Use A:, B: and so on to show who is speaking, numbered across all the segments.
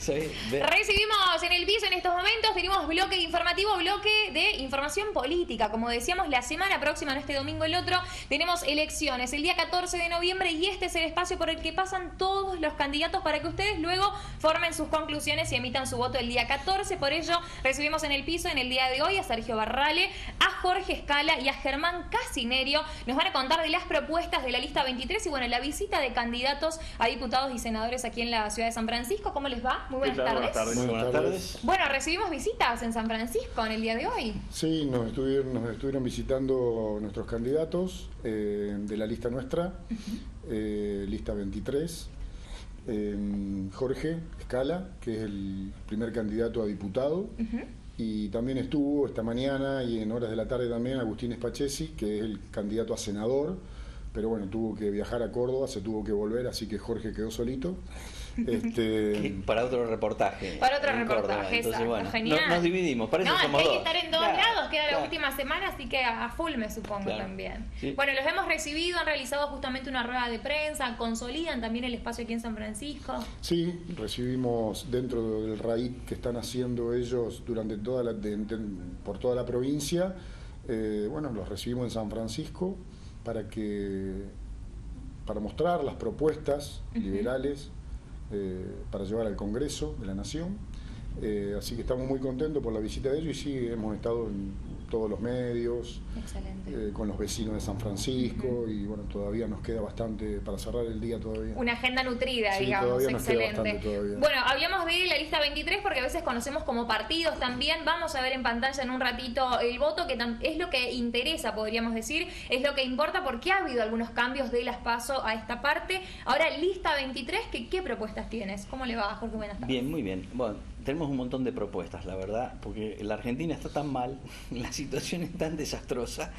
A: Recibimos en el piso en estos momentos, tenemos bloque informativo, bloque de información política. Como decíamos, la semana próxima, no este domingo, el otro, tenemos elecciones el día 14 de noviembre y este es el espacio por el que pasan todos los candidatos para que ustedes luego formen sus conclusiones y emitan su voto el día 14. Por ello, recibimos en el piso en el día de hoy a Sergio Barrale, a Jorge Escala y a Germán Casinerio. Nos van a contar de las propuestas de la lista 23 y bueno, la visita de candidatos a diputados y senadores aquí en la ciudad de San Francisco. ¿Cómo les va? Muy buenas tardes.
B: Muy buenas tardes.
A: Bueno, recibimos visitas en San Francisco en el día de hoy.
B: Sí, nos estuvieron visitando nuestros candidatos de la lista nuestra, lista 23. Jorge Escala, que es el primer candidato a diputado, y también estuvo esta mañana y en horas de la tarde también Agustín Spachesi, que es el candidato a senador, pero bueno, tuvo que viajar a Córdoba, se tuvo que volver, así que Jorge quedó solito.
C: Para otro reportaje.
A: Para otro reportaje,
C: entonces, bueno,
A: genial.
C: nos dividimos, parece que somos
A: hay que
C: dos.
A: estar en todos lados, queda la última semana, así que a full me supongo también.
C: Sí.
A: Bueno, los hemos recibido, han realizado justamente una rueda de prensa, consolidan también el espacio aquí en San Francisco.
B: Sí, recibimos dentro del RAID que están haciendo ellos durante por toda la provincia, bueno, los recibimos en San Francisco para mostrar las propuestas liberales para llevar al Congreso de la Nación. Así que estamos muy contentos por la visita de ellos y sí, hemos estado en todos los medios, con los vecinos de San Francisco y bueno, todavía nos queda bastante para cerrar el día todavía.
A: Una agenda nutrida,
B: sí,
A: digamos,
B: todavía nos
A: excelente.
B: queda bastante todavía.
A: Bueno, hablamos de la lista 23 porque a veces conocemos como partidos también. Vamos a ver en pantalla en un ratito el voto, que es lo que interesa, podríamos decir, es lo que importa porque ha habido algunos cambios de las PASO a esta parte. Ahora, lista 23, ¿qué propuestas tienes? ¿Cómo le va, Jorge? Buenas tardes.
C: Bien, muy bien. Bueno, tenemos un montón de propuestas, la verdad, porque la Argentina está tan mal, la situación es tan desastrosa,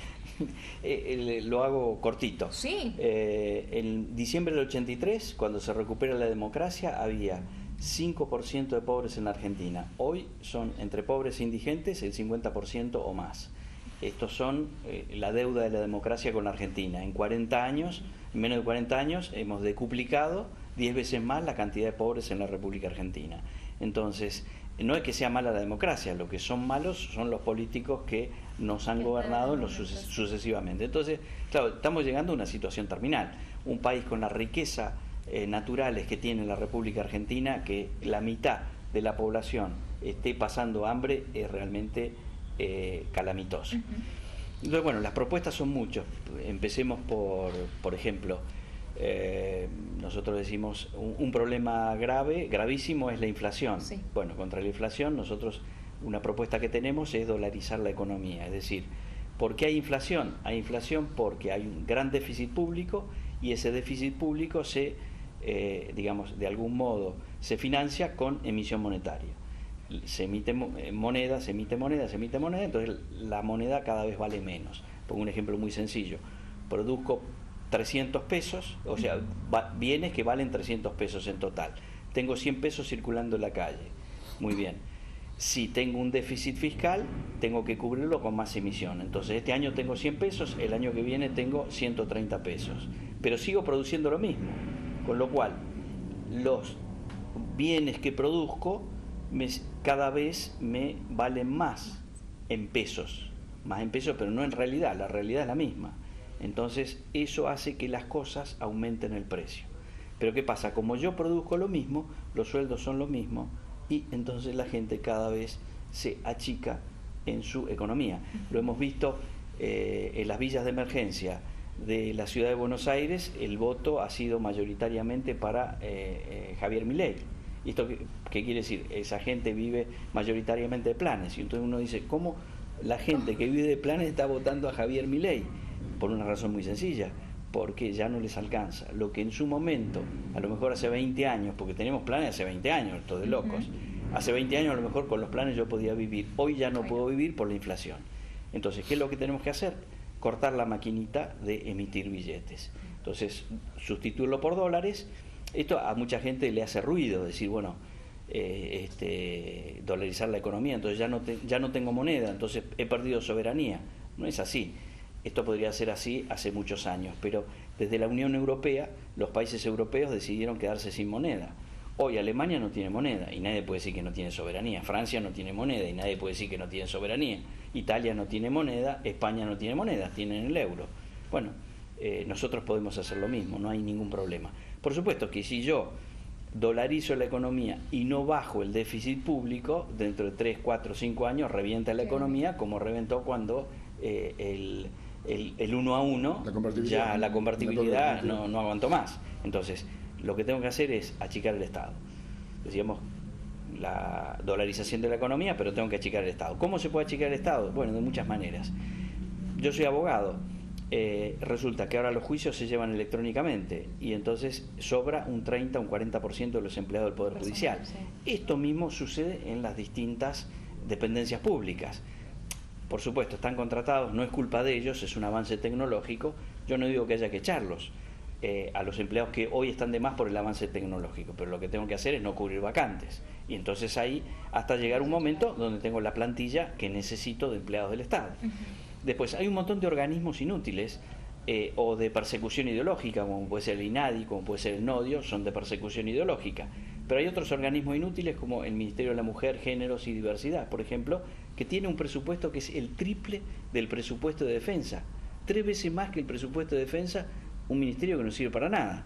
C: lo hago cortito.
A: Sí.
C: En diciembre del 83, cuando se recupera la democracia, había 5% de pobres en la Argentina. Hoy son, entre pobres e indigentes, el 50% o más. Estos son la deuda de la democracia con la Argentina. En 40 años, en menos de 40 años, hemos decuplicado 10 veces más la cantidad de pobres en la República Argentina. Entonces, no es que sea mala la democracia, lo que son malos son los políticos que nos han gobernado sucesivamente. Entonces, claro, estamos llegando a una situación terminal. Un país con la riqueza naturales que tiene la República Argentina, que la mitad de la población esté pasando hambre, es realmente calamitoso. Entonces, bueno, las propuestas son muchas. Empecemos por ejemplo, nosotros decimos un problema gravísimo es la inflación.
A: Sí.
C: Bueno, contra la inflación nosotros una propuesta que tenemos es dolarizar la economía, es decir, ¿por qué hay inflación? Hay inflación porque hay un gran déficit público y ese déficit público digamos, de algún modo se financia con emisión monetaria. Se emite moneda, entonces la moneda cada vez vale menos. Pongo un ejemplo muy sencillo. Produzco 300 pesos, o sea, bienes que valen 300 pesos en total. Tengo 100 pesos circulando en la calle. Muy bien. Si tengo un déficit fiscal, tengo que cubrirlo con más emisión. Entonces, este año tengo 100 pesos, el año que viene tengo 130 pesos. Pero sigo produciendo lo mismo. Con lo cual, los bienes que produzco cada vez me valen más en pesos, pero no en realidad, la realidad es la misma. Entonces eso hace que las cosas aumenten el precio. Pero ¿qué pasa? Como yo produzco lo mismo, los sueldos son lo mismo y entonces la gente cada vez se achica en su economía. Lo hemos visto en las villas de emergencia de la ciudad de Buenos Aires, el voto ha sido mayoritariamente para Javier Milei. ¿Y esto qué quiere decir? Esa gente vive mayoritariamente de planes. Y entonces uno dice, ¿cómo la gente que vive de planes está votando a Javier Milei? Por una razón muy sencilla, porque ya no les alcanza. Lo que en su momento, a lo mejor hace 20 años, porque tenemos planes hace 20 años, esto de locos, hace 20 años a lo mejor con los planes yo podía vivir, hoy ya no puedo vivir por la inflación. Entonces, ¿qué es lo que tenemos que hacer? Cortar la maquinita de emitir billetes. Entonces, sustituirlo por dólares. Esto a mucha gente le hace ruido, decir, bueno, dolarizar la economía, entonces ya no tengo moneda, entonces he perdido soberanía. No es así. Esto podría ser así hace muchos años, pero desde la Unión Europea, los países europeos decidieron quedarse sin moneda. Hoy Alemania no tiene moneda y nadie puede decir que no tiene soberanía. Francia no tiene moneda y nadie puede decir que no tiene soberanía. Italia no tiene moneda, España no tiene moneda, tienen el euro. Bueno, nosotros podemos hacer lo mismo, no hay ningún problema. Por supuesto que si yo dolarizo la economía y no bajo el déficit público, dentro de 3, 4, 5 años revienta la economía, como reventó cuando el 1 a 1, ya la convertibilidad no aguantó más. Entonces, lo que tengo que hacer es achicar el Estado. Decíamos la dolarización de la economía, pero tengo que achicar el Estado. ¿Cómo se puede achicar el Estado? Bueno, de muchas maneras. Yo soy abogado. Resulta que ahora los juicios se llevan electrónicamente y entonces sobra un 30 o un 40% de los empleados del Poder Judicial. Sí. Esto mismo sucede en las distintas dependencias públicas. Por supuesto, están contratados, no es culpa de ellos, es un avance tecnológico. Yo no digo que haya que echarlos a los empleados que hoy están de más por el avance tecnológico, pero lo que tengo que hacer es no cubrir vacantes. Y entonces ahí hasta llegar un momento donde tengo la plantilla que necesito de empleados del Estado. Después hay un montón de organismos inútiles o de persecución ideológica, como puede ser el INADI, como puede ser el NODIO, son de persecución ideológica. Pero hay otros organismos inútiles como el Ministerio de la Mujer, Géneros y Diversidad, por ejemplo, que tiene un presupuesto que es el triple del presupuesto de defensa. 3 veces más que el presupuesto de defensa, un ministerio que no sirve para nada.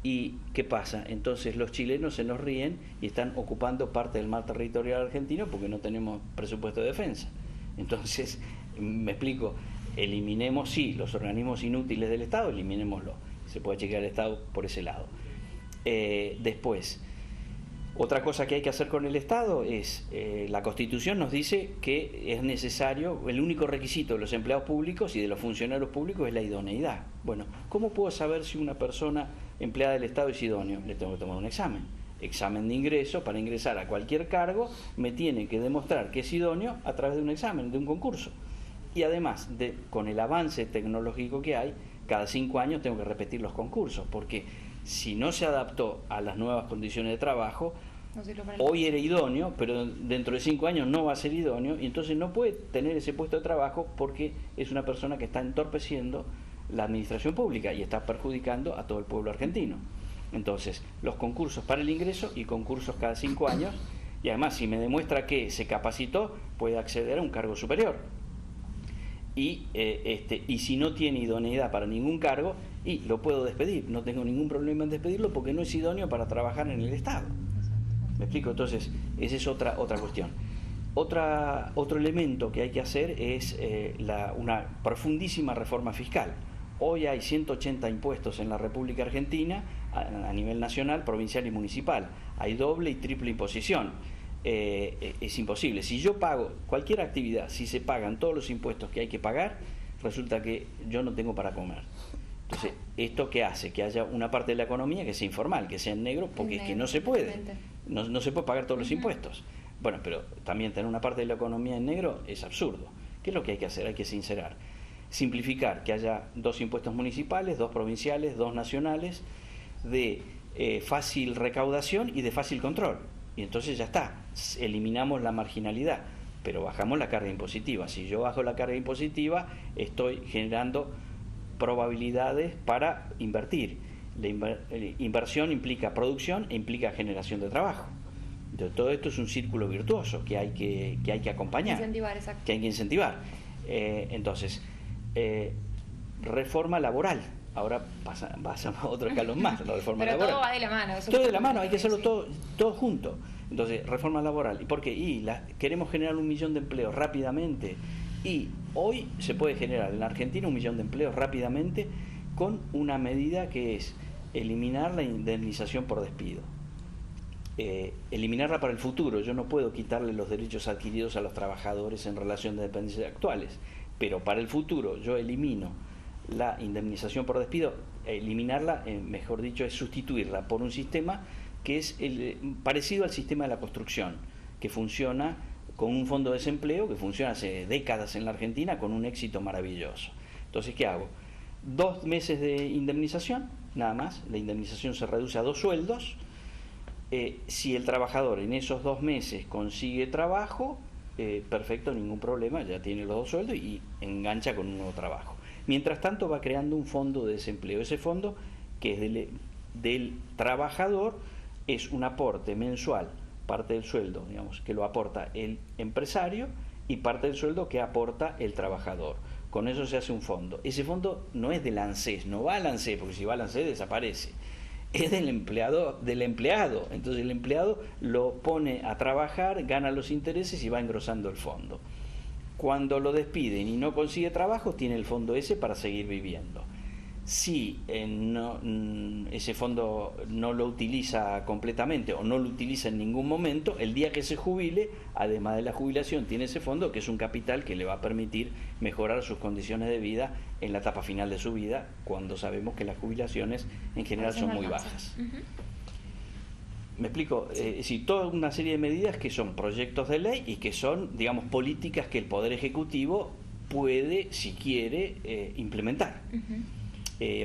C: ¿Y qué pasa? Entonces los chilenos se nos ríen y están ocupando parte del mar territorial argentino porque no tenemos presupuesto de defensa. Entonces, me explico, eliminemos, sí, los organismos inútiles del Estado, eliminémoslo. Se puede chequear el Estado por ese lado. Después, otra cosa que hay que hacer con el Estado es, la Constitución nos dice que es necesario, el único requisito de los empleados públicos y de los funcionarios públicos es la idoneidad. Bueno, ¿cómo puedo saber si una persona empleada del Estado es idóneo? Le tengo que tomar un examen de ingreso. Para ingresar a cualquier cargo me tiene que demostrar que es idóneo a través de un examen, de un concurso. Y además, con el avance tecnológico que hay, cada 5 años tengo que repetir los concursos, porque si no se adaptó a las nuevas condiciones de trabajo, hoy era idóneo, pero dentro de 5 años no va a ser idóneo, y entonces no puede tener ese puesto de trabajo porque es una persona que está entorpeciendo la administración pública y está perjudicando a todo el pueblo argentino. Entonces, los concursos para el ingreso y concursos cada 5 años, y además si me demuestra que se capacitó, puede acceder a un cargo superior. Y si no tiene idoneidad para ningún cargo, y lo puedo despedir, no tengo ningún problema en despedirlo porque no es idóneo para trabajar en el Estado. ¿Me explico? Entonces, esa es otra cuestión. Otro elemento que hay que hacer es una profundísima reforma fiscal. Hoy hay 180 impuestos en la República Argentina a nivel nacional, provincial y municipal. Hay doble y triple imposición. Es imposible. Si yo pago cualquier actividad, si se pagan todos los impuestos que hay que pagar, resulta que yo no tengo para comer. Entonces, ¿esto qué hace? Que haya una parte de la economía que sea informal, que sea en negro, porque es que no se puede. No se puede pagar todos los impuestos. Bueno, pero también tener una parte de la economía en negro es absurdo. ¿Qué es lo que hay que hacer? Hay que sincerar. Simplificar, que haya 2 impuestos municipales, 2 provinciales, 2 nacionales, de fácil recaudación y de fácil control. Y entonces ya está, eliminamos la marginalidad, pero bajamos la carga impositiva. Si yo bajo la carga impositiva, estoy generando probabilidades para invertir. La inversión implica producción e implica generación de trabajo. Entonces, todo esto es un círculo virtuoso que hay que acompañar, que hay que incentivar. Entonces, reforma laboral. Ahora pasamos a otro escalón más, la reforma laboral.
A: Pero todo va de la mano.
C: Todo de la mano, hay que hacerlo todo junto. Entonces, reforma laboral. ¿Y por qué? Queremos generar 1 millón de empleos rápidamente. Y hoy se puede generar en la Argentina 1 millón de empleos rápidamente con una medida que es eliminar la indemnización por despido. Eliminarla para el futuro. Yo no puedo quitarle los derechos adquiridos a los trabajadores en relación de dependencias actuales, pero para el futuro yo elimino la indemnización por despido. Eliminarla, mejor dicho, es sustituirla por un sistema que es parecido al sistema de la construcción, que funciona con un fondo de desempleo que funciona hace décadas en la Argentina con un éxito maravilloso. Entonces, ¿qué hago? 2 meses de indemnización, nada más. La indemnización se reduce a 2 sueldos. Si el trabajador en esos 2 meses consigue trabajo, perfecto, ningún problema, ya tiene los 2 sueldos y engancha con un nuevo trabajo. Mientras tanto va creando un fondo de desempleo. Ese fondo, que es del trabajador, es un aporte mensual, parte del sueldo, digamos, que lo aporta el empresario y parte del sueldo que aporta el trabajador. Con eso se hace un fondo. Ese fondo no es del ANSES, no va al ANSES, porque si va al ANSES desaparece. Es del empleado. Entonces el empleado lo pone a trabajar, gana los intereses y va engrosando el fondo. Cuando lo despiden y no consigue trabajo, tiene el fondo ese para seguir viviendo. Si ese fondo no lo utiliza completamente o no lo utiliza en ningún momento, el día que se jubile, además de la jubilación, tiene ese fondo que es un capital que le va a permitir mejorar sus condiciones de vida en la etapa final de su vida, cuando sabemos que las jubilaciones en general son muy bajas. ¿Me explico? Toda una serie de medidas que son proyectos de ley y que son, digamos, políticas que el Poder Ejecutivo puede, si quiere, implementar.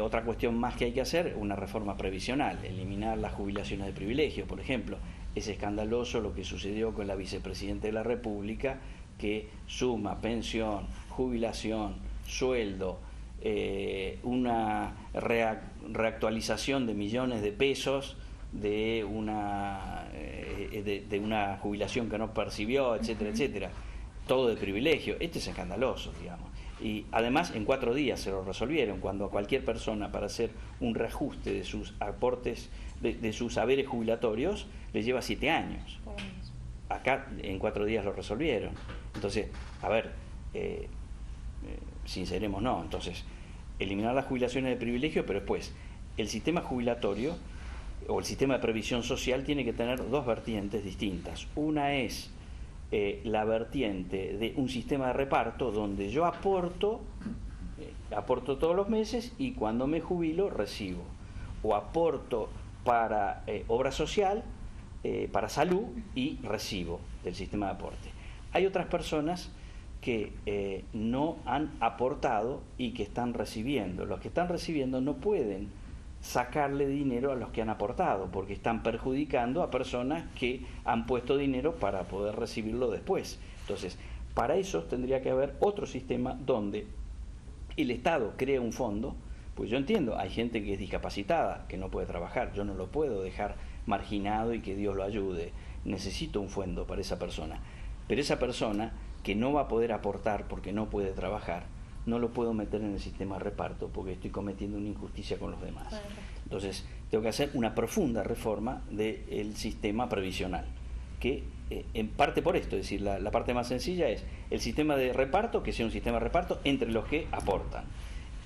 C: Otra cuestión más que hay que hacer, una reforma previsional, eliminar las jubilaciones de privilegio, por ejemplo. Es escandaloso lo que sucedió con la vicepresidenta de la República, que suma pensión, jubilación, sueldo, una reactualización de millones de pesos de una jubilación que no percibió, etcétera, etcétera. Todo de privilegio. Este es escandaloso, digamos. Y además en 4 días se lo resolvieron, cuando a cualquier persona para hacer un reajuste de sus aportes, de sus saberes jubilatorios, le lleva 7 años. Acá en 4 días lo resolvieron. Entonces, a ver, sinceremos, no. Entonces, eliminar las jubilaciones de privilegio, pero después, el sistema jubilatorio o el sistema de previsión social tiene que tener 2 vertientes distintas. Una es la vertiente de un sistema de reparto donde yo aporto todos los meses y cuando me jubilo recibo, o aporto para obra social, para salud y recibo del sistema de aporte. Hay otras personas que no han aportado y que están recibiendo. Los que están recibiendo no pueden sacarle dinero a los que han aportado, porque están perjudicando a personas que han puesto dinero para poder recibirlo después. Entonces, para eso tendría que haber otro sistema donde el Estado crea un fondo. Pues yo entiendo, hay gente que es discapacitada, que no puede trabajar, yo no lo puedo dejar marginado y que Dios lo ayude, necesito un fondo para esa persona, pero esa persona que no va a poder aportar porque no puede trabajar, no lo puedo meter en el sistema de reparto porque estoy cometiendo una injusticia con los demás. Entonces, tengo que hacer una profunda reforma del sistema previsional, que en parte por esto, es decir, la parte más sencilla es el sistema de reparto, que sea un sistema de reparto entre los que aportan.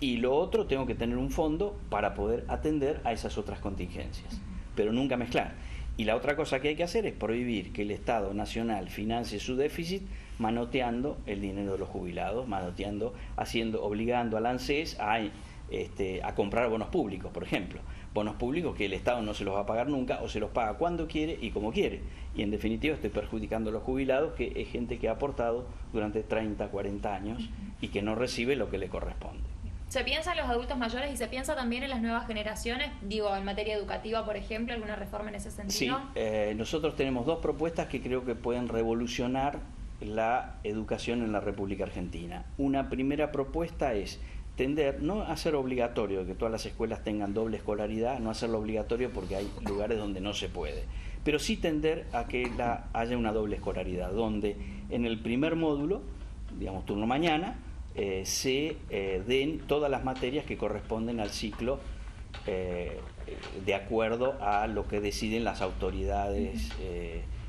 C: Y lo otro, tengo que tener un fondo para poder atender a esas otras contingencias, pero nunca mezclar. Y la otra cosa que hay que hacer es prohibir que el Estado Nacional financie su déficit manoteando el dinero de los jubilados, obligando al ANSES a comprar bonos públicos, por ejemplo. Bonos públicos que el Estado no se los va a pagar nunca, o se los paga cuando quiere y como quiere. Y en definitiva estoy perjudicando a los jubilados, que es gente que ha aportado durante 30, 40 años y que no recibe lo que le corresponde.
A: ¿Se piensa en los adultos mayores y se piensa también en las nuevas generaciones? Digo, en materia educativa, por ejemplo, ¿alguna reforma en ese sentido? Sí,
C: nosotros tenemos 2 propuestas que creo que pueden revolucionar la educación en la República Argentina. Una primera propuesta es tender, no a hacer obligatorio que todas las escuelas tengan doble escolaridad, no hacerlo obligatorio porque hay lugares donde no se puede, pero sí tender a que haya una doble escolaridad, donde en el primer módulo, digamos turno mañana, se den todas las materias que corresponden al ciclo de acuerdo a lo que deciden las autoridades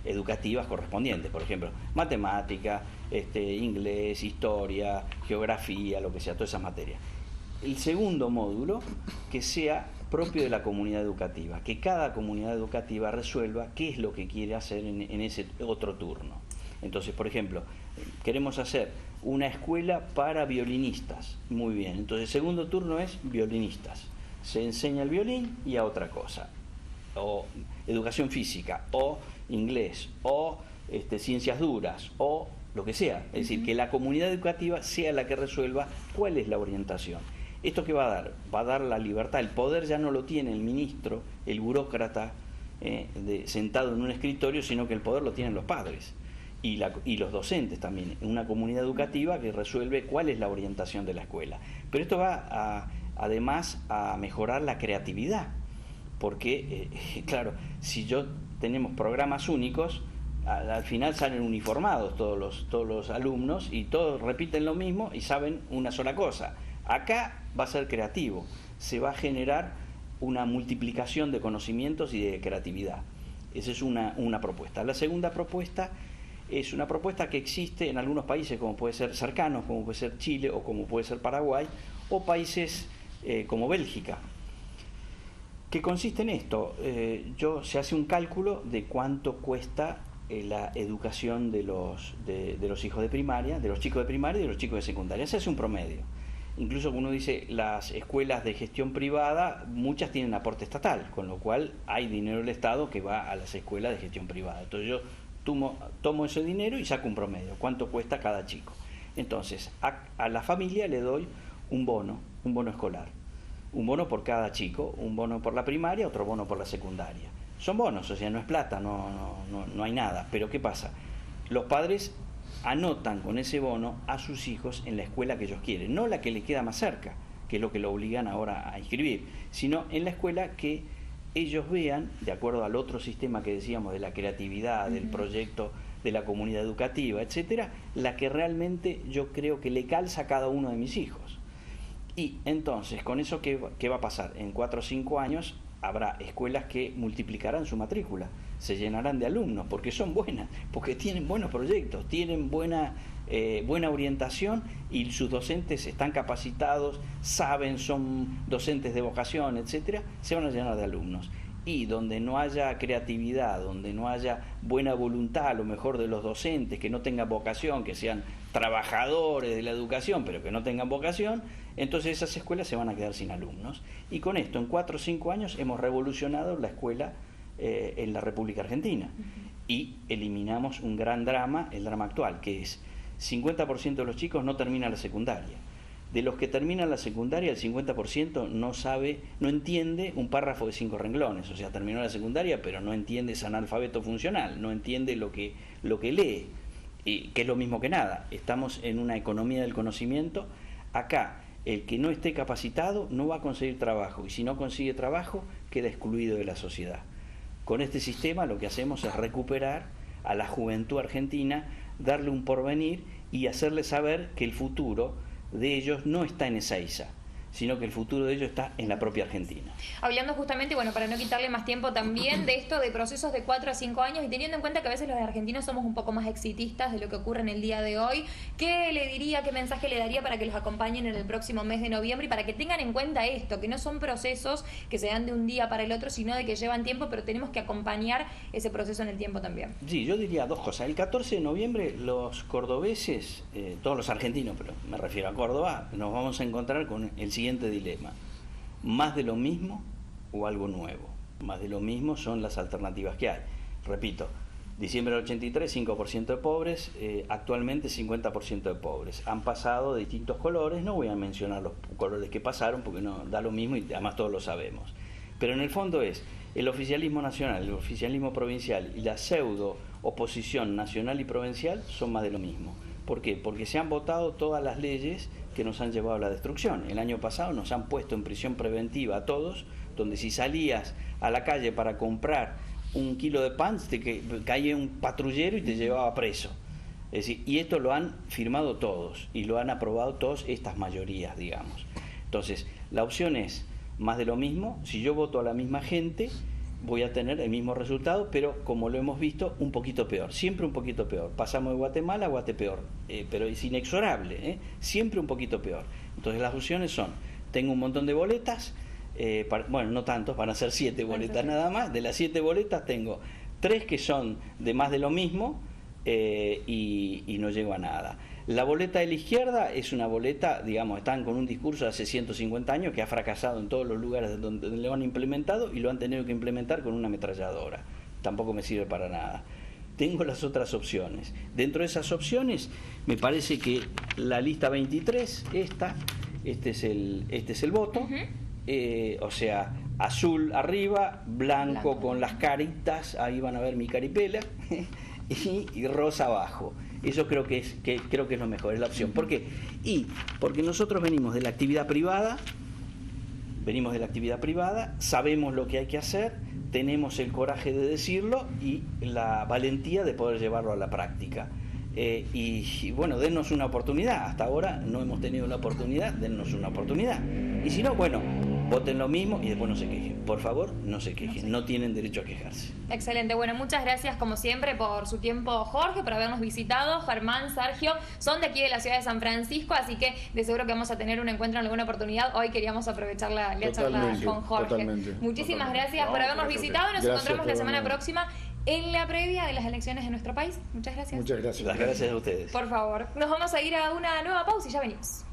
C: educativas correspondientes, por ejemplo, matemática, inglés, historia, geografía, lo que sea, todas esas materias. El segundo módulo, que sea propio de la comunidad educativa, que cada comunidad educativa resuelva qué es lo que quiere hacer en ese otro turno. Entonces, por ejemplo, queremos hacer una escuela para violinistas. Muy bien, entonces el segundo turno es violinistas. Se enseña el violín y a otra cosa. O educación física, o inglés, o ciencias duras, o lo que sea. Es decir, que la comunidad educativa sea la que resuelva cuál es la orientación. ¿Esto qué va a dar? Va a dar la libertad. El poder ya no lo tiene el ministro, el burócrata, sentado en un escritorio, sino que el poder lo tienen los padres. Y los docentes también, en una comunidad educativa que resuelve cuál es la orientación de la escuela. Pero esto va además a mejorar la creatividad, porque, claro, si tenemos programas únicos, al final salen uniformados todos los alumnos y todos repiten lo mismo y saben una sola cosa. Acá va a ser creativo, se va a generar una multiplicación de conocimientos y de creatividad. Esa es una propuesta. La segunda propuesta es una propuesta que existe en algunos países, como puede ser cercanos, como puede ser Chile o como puede ser Paraguay, o países como Bélgica, que consiste en esto. Se hace un cálculo de cuánto cuesta la educación de los hijos de primaria, de los chicos de primaria y de los chicos de secundaria. Se hace un promedio. Incluso uno dice, las escuelas de gestión privada, muchas tienen aporte estatal, con lo cual hay dinero del Estado que va a las escuelas de gestión privada. Entonces yo tomo ese dinero y saco un promedio, cuánto cuesta cada chico. Entonces a la familia le doy un bono escolar, un bono por cada chico, un bono por la primaria, otro bono por la secundaria. Son bonos, o sea, no es plata, no hay nada. Pero ¿qué pasa? Los padres anotan con ese bono a sus hijos en la escuela que ellos quieren, no la que les queda más cerca, que es lo que lo obligan ahora a inscribir, sino en la escuela que ellos vean, de acuerdo al otro sistema que decíamos de la creatividad, del proyecto de la comunidad educativa, etcétera, la que realmente yo creo que le calza a cada uno de mis hijos. Y entonces, con eso, ¿qué va a pasar? En 4 o 5 años habrá escuelas que multiplicarán su matrícula, se llenarán de alumnos, porque son buenas, porque tienen buenos proyectos, tienen buena orientación y sus docentes están capacitados, saben, son docentes de vocación, etcétera, se van a llenar de alumnos. Y donde no haya creatividad, donde no haya buena voluntad, a lo mejor de los docentes, que no tengan vocación, que sean trabajadores de la educación, pero que no tengan vocación, entonces esas escuelas se van a quedar sin alumnos. Y con esto, en 4 o 5 años, hemos revolucionado la escuela en la República Argentina. Y eliminamos un gran drama, el drama actual, que es 50% de los chicos no terminan la secundaria. De los que terminan la secundaria, el 50% no entiende un párrafo de 5 renglones. O sea, terminó la secundaria, pero no entiende, es analfabeto funcional, no entiende lo que lee, y que es lo mismo que nada. Estamos en una economía del conocimiento. Acá, el que no esté capacitado no va a conseguir trabajo, y si no consigue trabajo, queda excluido de la sociedad. Con este sistema lo que hacemos es recuperar a la juventud argentina, darle un porvenir y hacerle saber que el futuro de ellos no está en Ezeiza, sino que el futuro de ellos está en la propia Argentina.
A: Hablando justamente, bueno, para no quitarle más tiempo también, de esto de procesos de 4 a 5 años, y teniendo en cuenta que a veces los argentinos somos un poco más exitistas de lo que ocurre en el día de hoy, ¿qué le diría, qué mensaje le daría para que los acompañen en el próximo mes de noviembre y para que tengan en cuenta esto, que no son procesos que se dan de un día para el otro, sino de que llevan tiempo, pero tenemos que acompañar ese proceso en el tiempo también?
C: Sí, yo diría 2 cosas. El 14 de noviembre los cordobeses, todos los argentinos, pero me refiero a Córdoba, nos vamos a encontrar con el siguiente dilema: más de lo mismo o algo nuevo. Más de lo mismo son las alternativas que hay. Repito, diciembre del 83, 5% de pobres, actualmente 50% de pobres. Han pasado de distintos colores, no voy a mencionar los colores que pasaron porque no da lo mismo y además todos lo sabemos. Pero en el fondo es el oficialismo nacional, el oficialismo provincial y la pseudo oposición nacional y provincial son más de lo mismo. ¿Por qué? Porque se han votado todas las leyes que nos han llevado a la destrucción. El año pasado nos han puesto en prisión preventiva a todos, donde si salías a la calle para comprar 1 kilo de pan, te caía un patrullero y te llevaba preso. Es decir, y esto lo han firmado todos y lo han aprobado todas estas mayorías, digamos. Entonces, la opción es más de lo mismo. Si yo voto a la misma gente, voy a tener el mismo resultado, pero como lo hemos visto, un poquito peor, siempre un poquito peor. Pasamos de Guatemala a Guatepeor, pero es inexorable, siempre un poquito peor. Entonces las opciones son: tengo un montón de boletas, bueno, no tantos, van a ser 7 boletas nada más. De las 7 boletas tengo 3 que son de más de lo mismo y no llego a nada. La boleta de la izquierda es una boleta, digamos, están con un discurso de hace 150 años que ha fracasado en todos los lugares donde lo han implementado y lo han tenido que implementar con una ametralladora. Tampoco me sirve para nada. Tengo las otras opciones. Dentro de esas opciones, me parece que la lista 23, este es el voto, o sea, azul arriba, blanco con las caritas, ahí van a ver mi caripela, y rosa abajo. Eso creo que es lo mejor, es la opción. ¿Por qué? Porque nosotros venimos de la actividad privada, venimos de la actividad privada, sabemos lo que hay que hacer, tenemos el coraje de decirlo y la valentía de poder llevarlo a la práctica. Y bueno, dennos una oportunidad. Hasta ahora no hemos tenido una oportunidad, dennos una oportunidad. Y si no, bueno, voten lo mismo y después no se quejen. Por favor, no se quejen, no tienen derecho a quejarse.
A: Excelente, bueno, muchas gracias como siempre por su tiempo, Jorge, por habernos visitado. Germán, Sergio, son de aquí de la ciudad de San Francisco, así que de seguro que vamos a tener un encuentro en alguna oportunidad. Hoy queríamos aprovechar la charla con Jorge. Muchísimas gracias por habernos visitado. Nos encontramos la semana próxima en la previa de las elecciones de nuestro país. Muchas gracias.
B: Muchas gracias.
C: Las gracias a ustedes.
A: Por favor, nos vamos a ir a una nueva pausa y ya venimos.